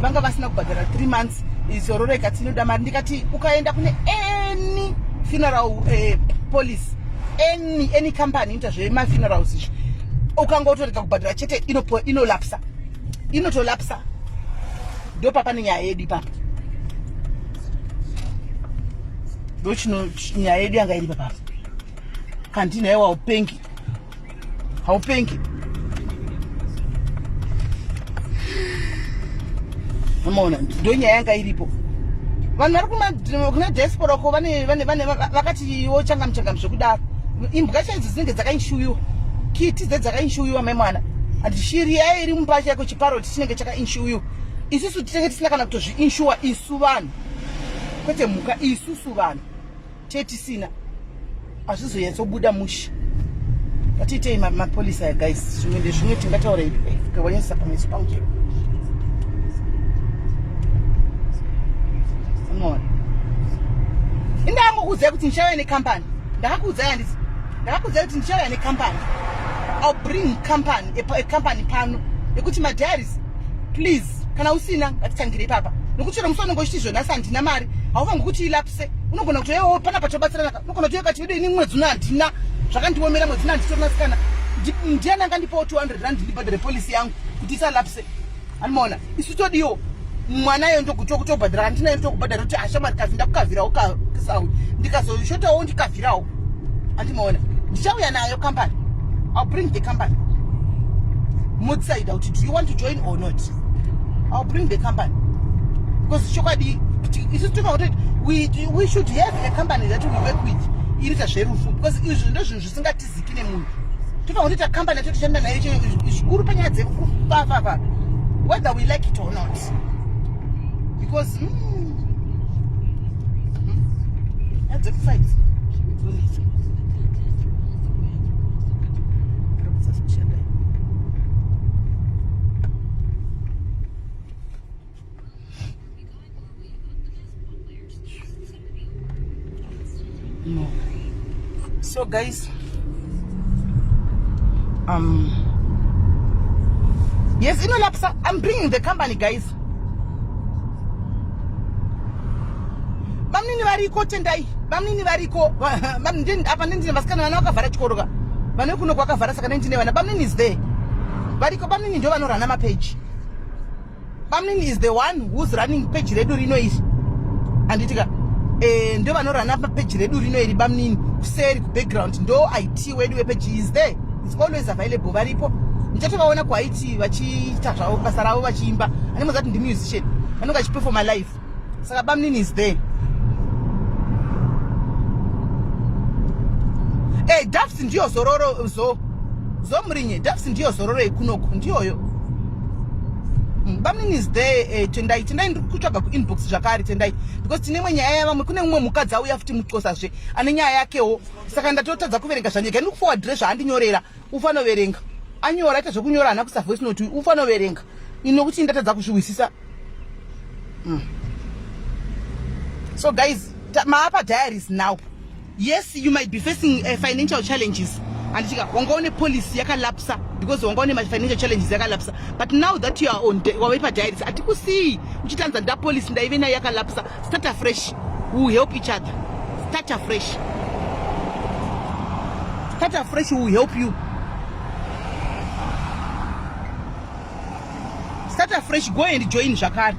vanga vasina kubhadhara 3 months zororo ikati inoda mari ndikati ukaenda kune any funeral police any company inoita zvemafunerals izvi ukangotorega kubhadhara chete inotolapsa ndopapa nenyaya yedu ipapa ndochino nyaya yedu yanga iri papa kantina yewa haupengi umeona ndo nyaya yanga iripo vanhu vari kuna diaspora ko vane vakati changamchangamsho kudaro imbwa chaidzo dzinenge dzakainshuwiwa kiti dzakainshuwiwa mai mwana handishiri yaye iri mumba chako chiparoti chinenge chakainshuwiwa isusu tinenge tisina kana kutozviinshuwa isu vanhu kwete mhuka isusu vanhu tetisina hazvizoyatsobuda mushi ngatiitei mapolisa ya guys zvimwe ndezvimwe tingataura ikawanyisa pameso pangu unoona indangokuudzai kuti ndichauya nekambani ndakakuudzai handisi ndakakuudzai kuti ndichauya nekambani I'll bring a company pano yekuti madiaries please kana usina ngatitangire ipapa nokuti chero musoro ngochiti zvonasi handina mari haufangi kuti ilapse unogona kuti yewo pana patobatsirana unogona kuti yekati vedu ini mwedzi uno handina zvakandiomera mwedzi uno handitonasikana ndiani angandipawo 200 rand ndibhadhare polisi yangu kuti isalapse animaona isu todiwo mwanayo ndokutobhadhara handinayo ndokubhadhara kuti hashamari kazi ndakukavhirawo kasawi ndikazoshotawo ndikavhirawo handimaona ndichauya nayo company I'll bring the company mutside out do you want to join or not I'll bring the company because shokadi we should have a company that we work with irita zverufu because izvi ndozvinhu zvisingatiziki nemunhu tofanira kuita company yatotoshanda nayo zvikuru panyaya dzekufafafa whether we like it or not because that's a fight no. So guys yes inolapsa I'm bringing the company guys bamnini variko tendai bamnini variko apa ndine vasikana vana vakavhara chikoroka vane kuno kwakavhara saka ndine vana bamnini is there variko bamnini ndio vanorana mapage bamnini is the one who's running page redu rino iri anditika ndio vanorana page redu rino iri bamnini kuseri kubackground ndo IT wedu wepage is there it's always available varipo ndichatovaona kwaiti vachiita zvavo basa ravo vachiimba anemozati ndi musician vanonga vachiperforma live saka bamnini is there Dafs ndiyo zororo zomurinye Dafs ndiyo zororo ikunoko ndiyoyo bamnini is there tendai ndikutsvaga kuinbox zvakare tendai because tine imwe nyaya yavamwe kune mumwe mukadzi auya futi muxosazve ane nyaya yakewo saka ndatotadza kuverenga zvanyega ndikuforwardire zvaandinyorera ufanoverenga anyora aita zvekunyora hana kusa voice note ufanoverenga inokuti ndatadza kuzviwisisa so guys maapa diaries now yes you might be facing financial challenges and wangaone policy yakalapsa because wangaone financial challenges yakalapsa but now that you are on wawepa diaries atikusi uchitanza nda policy ndaive nayo yakalapsa start afresh we will help each other start afresh we will help you start afresh go and join zvakare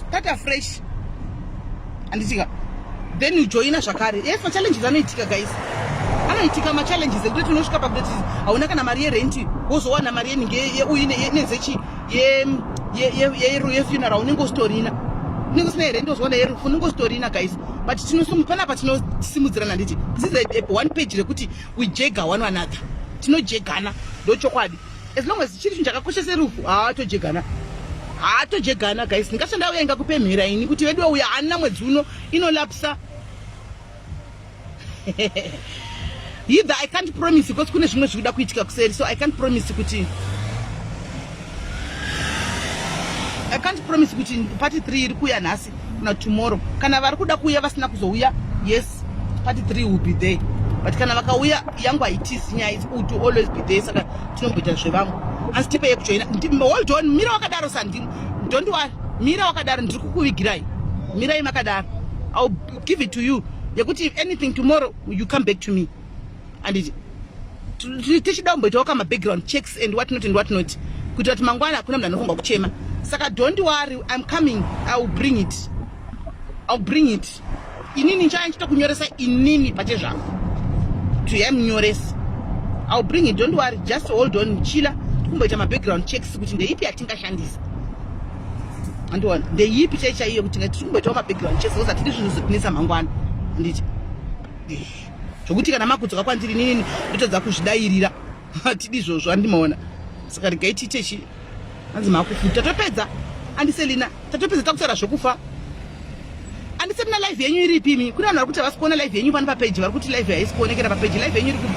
start afresh anditika then you join zvakare yes machallenges anoitika guys anoitika machallenges ekuti unosvika pakutoti hauna kana mari yerenti wozowana mari yeninge nezechi yefuneral unenge usitorina unenge usina yerenti wozowana yerufu unenge usitorina guys but panapa tinosimudzirana nditi this is one page rekuti we jega one another tinojegana ndochokwadi as long as chiri chinhu chakakoshesa rufu hatojegana guys ndingashanda uya ingakupemhera ini kuti wedu uya hana mwedzi uno inolapsa either I can't promise because kune zvimwe zvikuda kuitika kuseri so I can't promise kuti party 3 iri kuya nhasi kuna tomorrow kana vari kuda kuuya vasina kuzouya yes party 3 will be there but kana vakauya yangu haitisi nyaya to always be there saka tinomboita zvevamwe asitipe yekujoina hold on mira wakadaro sandimu don't worry mira wakadaro ndiri kukuvigirai mirai makadaro I'll give it to you yekuti if anything tomorrow you come back to me and tichida kumboitawo kama background checks and what not kuitira kuti mangwana hakuna munhu anofanirwa kuchema saka don't worry I'm coming I will bring it I'll bring it. Inini nchita kunyoresa inini pache zvangu. To yamnyoresa. I'll bring it. Don't worry. Just hold on. Chila. Kumboita ma background checks kuti ndeipi yatingashandisa. Andiwa ndeipi chaichaiyo kuti ngatimboita ma background checks usati ndizvo zvinonesa mangwana. Nditi. Zvokuti kana makudzoka kwandiri nini ndotodza kuzvidairira. Atidi zvozvo andimaona. Saka regaiti chi. Anzi makufuta topedza. Andiselina. Tatopedza takusara zvokufa. Andiselina live yenyu iri pimi. Kuna vanhu vari kuti havasikuona live yenyu pano papage vari kuti live haisi kuonekera papage. Live yenyu iri kuti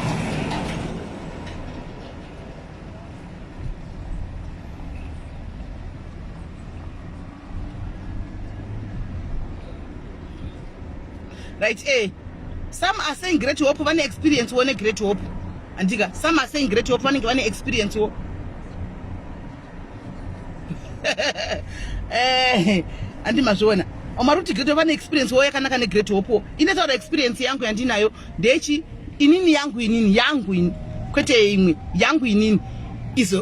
right, some are saying great hope one experience one great hope andiga some are saying great hope one experience wo andi mazvona omaruti great hope one experience wo yakanaka ne great hope ine experience yangu yandinayo ndechi inini yangu ini kwete imwe yangu inini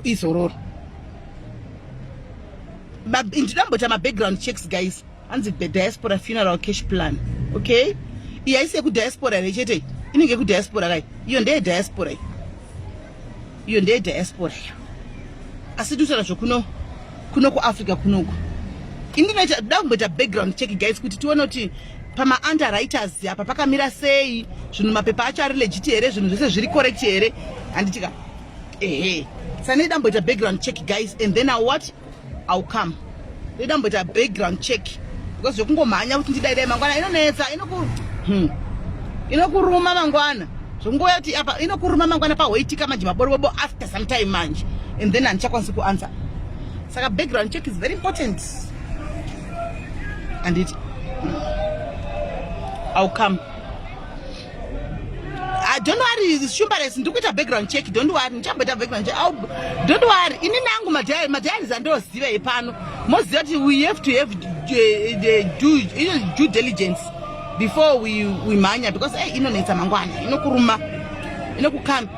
izororo ndidambota ma background checks guys anzi diaspora funeral cash plan. Okay, iyaise ku diaspora rechete inenge ku diaspora kai iyo ndeye diaspora asidusana zvokuno ku Africa kunoko indinoita damboita background check guys kuti tione kuti pama underwriters apa pakamira sei zvinhu mapepa acho ari legit here zvinhu zvese zviri correct here anditika sane damboita background check guys and then I'll come damboita background check because zvokungomhanya kuti ndidaidai mangwana inonetsa inokuruma mangwana zvongoya kuti apa inokuruma mangwana pahoitika manje maborobobo after some time manje and then handichakwanisi kuanswer. Saka background check is very important and I'll come. Don't worry, shumbares ndikuita background check. Don't worry, ndichamboita background check. Don't worry, ini nangu madhari zandoziva ipano. Most that we have to have due diligence before we manya because inonetsa mangwana inokuruma inokukama.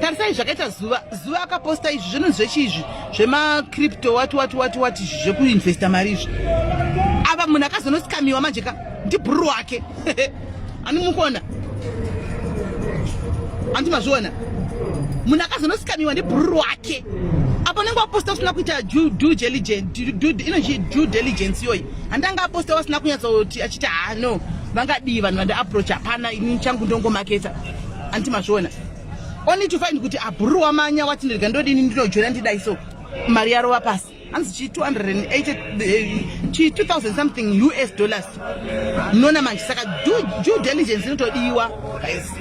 Tarisai zvakaita zuva akaposta izvi zvinhu zvechizvi zvema crypto wati zvekuinvesta mari izvi. Ava munhu akazonosikamiwa manje ka ndibhuru wake. Ani mukona andimazviona munhu akazonosikamiwa ndibhuru wake apa unenge waposta usina kuita due diligence yoyi handanga aposta wasina kunyatsoti achiti no vangadivi vanhu vandiapproach hapana ini changu ndongomaketa andimazviona only to find kuti abhuru wamanya wati ndirega ndodini ndinojoina ndidai so mari yarova pasi hanzi $280 something US dollars nona manje saka due diligence inotodiwa guys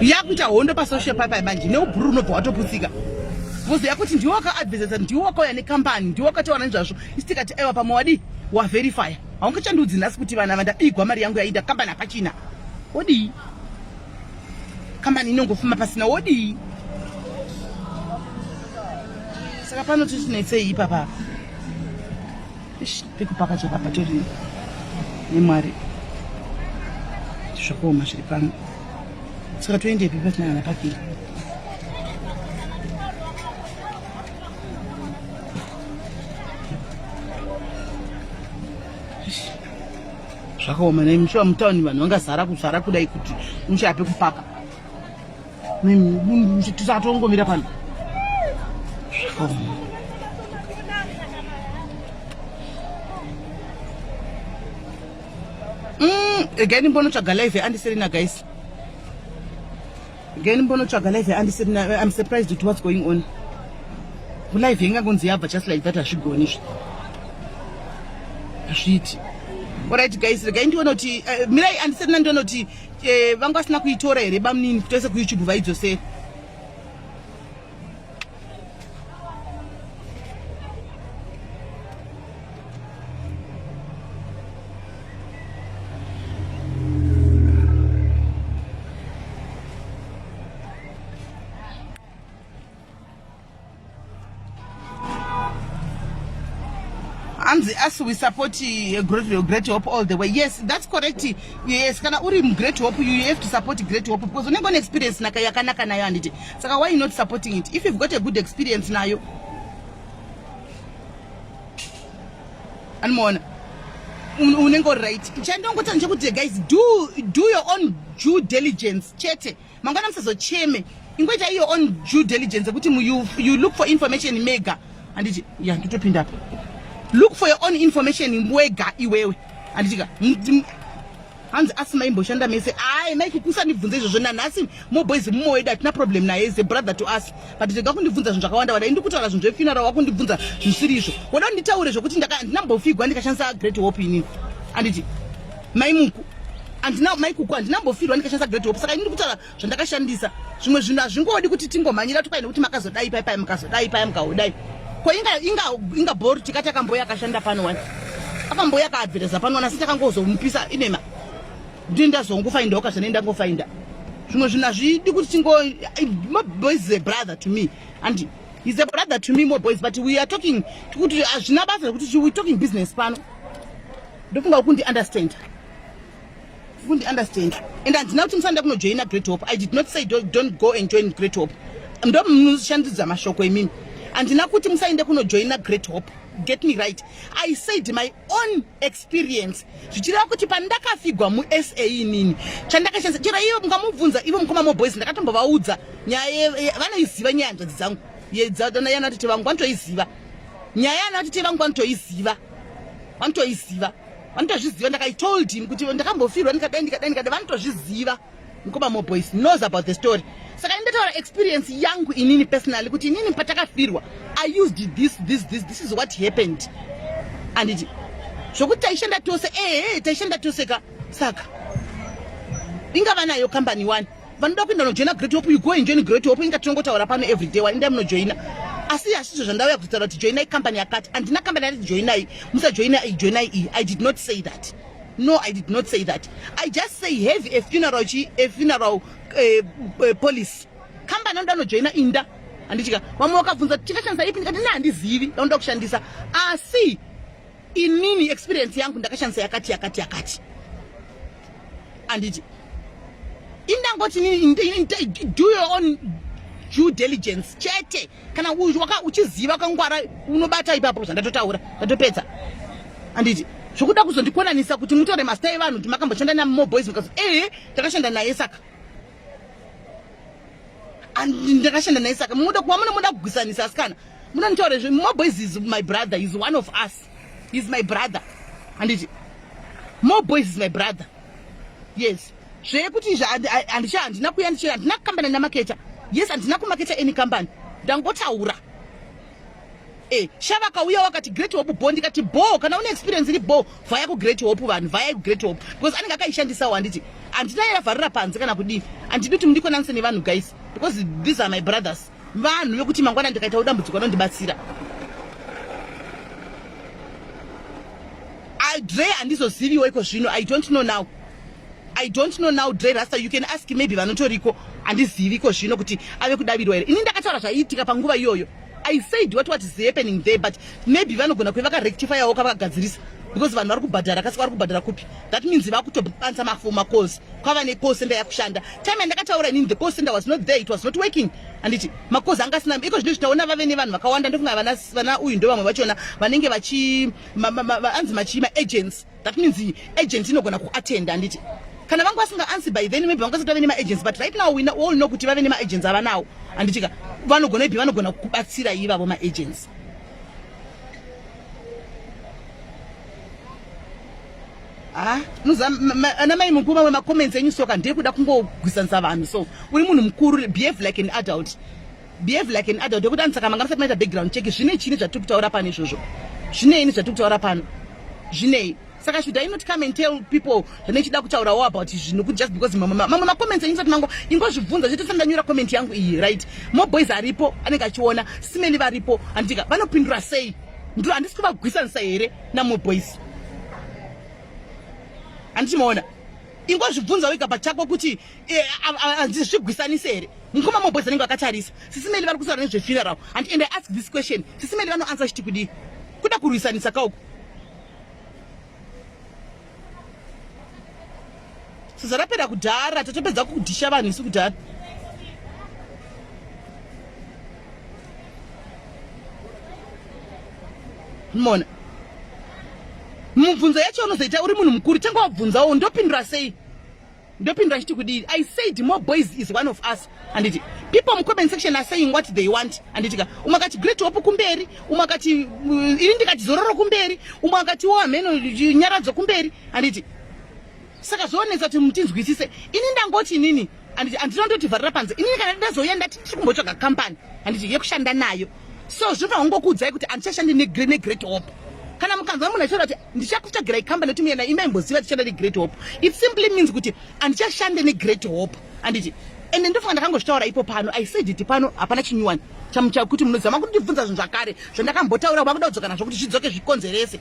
yakuita hondo pasocial pipe manje neubhuru unobva watoputsika vozoya kuti ndiwo wakaadvisor ndiwo wakauya nekambani ndiwo wakataura nezvazvo isitikati aiwa pamawadi waverifya haungachandudzi nhasi kuti vana vandabigwa mari yangu yaida kambani hapachina wodii kambani inongofuma pasina wodii saka pano titinetsei ipapa pekupaka chapapa tori nemwari zvakaoma zviri pano saka toendepi patinana napakiri zvakaoma naimushuwa mutauni vanhu vangazara kuzara kudai kuti mushape kupaka tisatongomira pano zvakaoma again mbonotsvaga live andiserina guys again mbonotsvaga live andiserina. I'm surprised at what's going on live ingangonzi yabva just like that hazvigoni hazviiti. Alright guys, regai ndiona kuti mirai andiserina ndiona kuti vanga vasina kuitora here bamunini tose ku YouTube vaidzosera. As we support Great Hope all the way. Yes, that's correct. Yes, kana uri Great Hope, you have to support Great Hope because unenge one experience yakanaka nayo anditi. Saka why not supporting it? If you've got a good experience nayo. Anmona. unengo right. Chandongoti ndechekuti guys, do your own due diligence. Chete mangwana msazocheme ingoita your own due diligence kuti you look for information in mega anditi ya nditopinda look for your own information in wega iwewe anditika hanzi asima imboshanda mese ai mai kukusa ndibvunze izvo zvona nhasi mo boys mumoweda atina problem naye is a brother to us but ndega kundibvunza zvinhu zvakawanda wada ndikutaura zvinhu zvefuneral wako ndibvunza zvisiri izvo wada nditaure zvokuti ndinambofigwa ndikashandisa great hope inini anditi mai muku andina mai kuku andinambofirwa ndikashandisa great hope saka ini ndikutaura zvandakashandisa zvimwe zvinhu hazvingodi kuti tingomhanyira tukaine kuti makazodai pai mukazodai pai mukaudai ko inga bhori tikati akamboya akashanda pano wani akamboya akaadveresa pano wani asi takangozomupisa inema ndindazongofainda ukazvanenda ngofainda zvimwe zvinhu hazvidi kuti my boys is a brother to me and he's a brother to me, more boys, but we are talking hazvina basa kuti we talking business pano ndofunga ukundi understand and handina kuti musanda kunojoina Great Hope. I did not say don't go and join Great Hope. Ndo munoshandidza mashoko emimi handina kuti musaende kunojoina Great Hope. Get me right. I said my own experience. Zvichireva kuti pandakafigwa mu-SA inini chandakashandisa chero iyo mungamubvunza ivo mukoma moboys ndakatombovaudza nyaya vanoiziva nyaya hanzvadzi dzangu yedzadana yana kuti vangu vanotoiziva nyaya yana kuti vangu vanotoiziva vanotozviziva I told him kuti ndakambofirwa ndikadai vanotozviziva mukoma moboys knows about the story. Saka ndataura experience yangu inini personally kuti inini patakafirwa I used this is what happened and it zvokuti taishanda tose taishanda tose ka saka ingava nayo company one vanoda kuenda nojoina Great Hope, you go and join Great Hope. Inga tinongotaura pano everyday waenda munojoina asi hazvizvo zvandauya kutaura kuti joinai company yakati handina company yati joinai musajoinai iyi. I did not say that. No, I did not say that. I just say have a funeral police company ndoda joina inda andichika vamwe vakabvunza tikashandisa ipi ndikati handizivi ndaunoda kushandisa asi inini experience yangu ndakashandisa yakati anditi indangoti do your own due diligence chete kana uchiziva kangwara unobata ipapo zvandatotaura ndatopedza anditi zvokuda kuzondikonanisa kuti mutaure masta evanhu kuti makamboshanda namoboys mukazi takashanda naye saka ndakashanda naye saka muda kugwisanisa asikana munonitaura moboys is my brother, is one of us, is my brother anditi moboys is my brother. Yes zvekuti handina kuya handina kukambana namaketa. Yes handina kumaketa any company ndangotaura shava kauya wakati Great Hope bo ndikati bo kana une experience iri bo vaya ku Great Hope vanhu vaya ku Great Hope because anenge akaishandisawo handiti handina yavharira panze kana kudii handidi kuti mundikonanise nevanhu guys because these are my brothers vanhu vekuti mangwana ndikaita dambudziko anondibatsira. Dre handizoziviwo iko zvino. I don't know now Dre Rasta, you can ask maybe vanotoriko handizivi iko zvino kuti ave kudavirwa here. Ini ndakataura zvaiitika panguva iyoyo. I said what is happening there, but maybe vanogona kuva vakarectify yawo kavakagadzirisa because vanhu vari kubhadhara kasi vari kubhadhara kupi. That means vakutoansa mafoma calls kwava necall center yakushanda. Time yandakataura inini the call center was not there, it was not working anditi macalls angasina iko zvino zvitaona vave nevanhu vakawanda ndofunga vana uyu ndo vamwe vachona vanenge anzi machima agents. That means agent inogona kuattenda anditi kana vangu vasingaansi by then maybe vangasati vave nema-agents, but right now we all know kuti vave nema-agents avanawo handitika vanogona kubatsira ivavo ma-agents. Ana mai mukuru ma-comments enyu soka ndekuda kungogwisanisa vanhu, so uri munhu mukuru, behave like an adult yekuti andisaka manga musati maita background check. Zvinei chini zvatiri kutaura pano izvozvo? Zvinei zvatiri kutaura pano? Zvinei? Saka should I not come and tell people zvanechida kutaurawo about zvinhu just because mamwe ma-comments enyu sati mango ingozvibvunza zvete sandanyora comment yangu iyi right. Moboys aripo anenge achiona, Smelly varipo andika vanopindura sei? Ndiro handisi kuvagwisanisa here namoboys handichimaona. Ingozvibvunza wega pachako kuti handizvigwisanise here. Mukoma moboys anenge akatarisa Smelly vari kusaura nezvefuneral and I ask this question Smelly vanoansa chiti kudii? Kuda kurwisanisa kauko. Sizarapera kudhara tatopedza kudhisha vanhu isu kudhara. mubvunzo yacho unozoita uri munhu mukuru tanga wabvunzawo ndopindura sei ndopindura chiti kudii. I said more boys is one of us anditi people mu comment section are saying what they want anditika umwe akati great hope kumberi umwe akati ini ndikati zororo kumberi umwe akati wamheno nyaradzo kumberi anditi saka zvoonesa kuti mutinzwisise. Ini ndangoti nini anditi andinondoti vharira panze ini kana ndazoya ndati tiri kumbotsvaga kampani anditi yekushanda nayo so zvinofanira kungokuudzai kuti andichashandi negreat hope. Kana mukanzwa munhu achitaura kuti ndichakutsvagirai kambani kuti muenda imaimboziva tichanda negreat hope, it simply means kuti andichashande negreat hope anditi. Ende ndofunga ndakangozvitaura ipo pano, I said it pano hapana chinyuwani chamucha kuti munozama kundibvunza zvinhu zvakare zvandakambotaura kwakuda kudzoka nazvo kuti zvidzoke zvikonzerese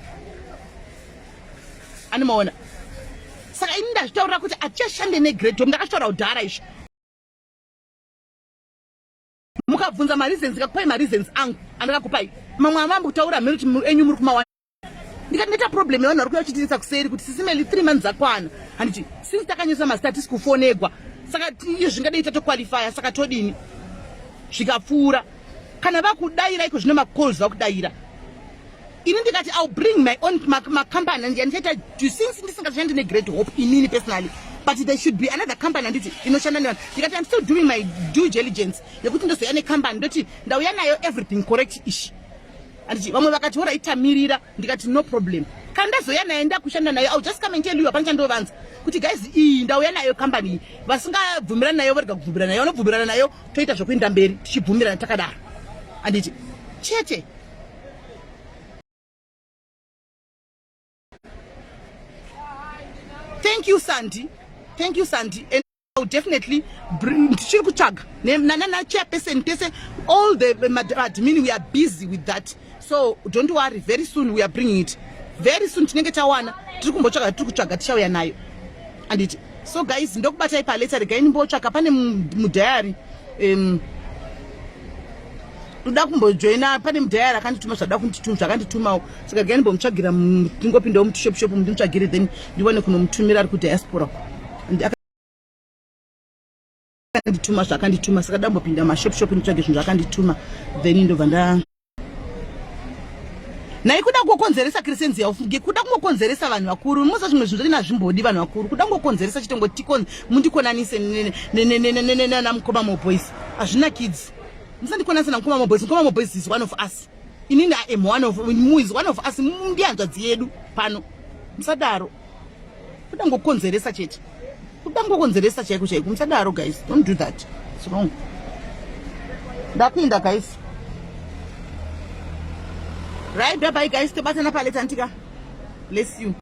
animaona. Saka ini ndazvitaurira kuti atichashande negreat hope, ndakashtaura kudhara izvo. Mukabvunza mareasons ndikakupai mareasons angu andakakupai mamwe amambutaura mheri kuti enyu muri kumawana ndikati ndita problem yevanhu vari kuuya kuchitirisa kuseri kuti SIS MELLY 3 months akwana handiti since takanyesa mastatisi kufonegwa saka iyo zvingadei tatokwalifya saka todini zvikapfuura kana vakudayira iko zvine macalls vakudayira ini ndikati I'll bring my own company ndichaita since ndisingashandi negreat hope inini personally but there should be another company anditi inoshanda nevanhu ndikati I'm still doing my due diligence yekuti ndozoya necompany ndoti ndauya nayo everything correct ish anditi vamwe vakati ora itamirira ndikati no problem kana ndazoya nayo ndakushanda nayo I'll just come and tell you hapana chandovanza kuti guys iyi ndauya nayo company vasingabvumirana nayo varega kubvumirana nayo vanobvumirana nayo toita zvokuenda mberi tichibvumirana takadaro anditi chete. Thank you Sandy, thank you Sandy, and I'll definitely bring chairperson all the admin, we are busy with that, so don't worry, very soon we are bringing it, very soon tinenge tawana tiri kutsvaga tichauya nayo anditi. So guys ndokubatai paleta regai nimbotsvaga pane mudhayari ndoda kumbojoina pane mudhayari akandituma zvakanditumawo saka regai nimbomutsvagira ndingopindawo mutishopshop ndimtsvagire then ndiwane kunomutumira ari kudiaspora akandituma zvakandituma saka dambopinda mashopshop nditsvage zvinhu zvakandituma then ndobva naikuda kungokonzeresa Christians yaufunge kuda kungokonzeresa vanhu vakuru musa zvimwe zvinhu nazvimbodi vanhu vakuru kuda kungokonzeresa chitongoti mundikonanise namukoma moboys hazvina kids musandikonanisa namukoma moboys. Mukoma moboys is one of us, inini I am one of who is one of us, ndihanzvadzi yedu pano musadaro kuda kungokonzeresa chete kuda kungokonzeresa chaiko chaiko musadaro guys, don't do that, it's wrong. Ndapinda guys. Right, bye bye guys, tobatana paleta antika. Bless you.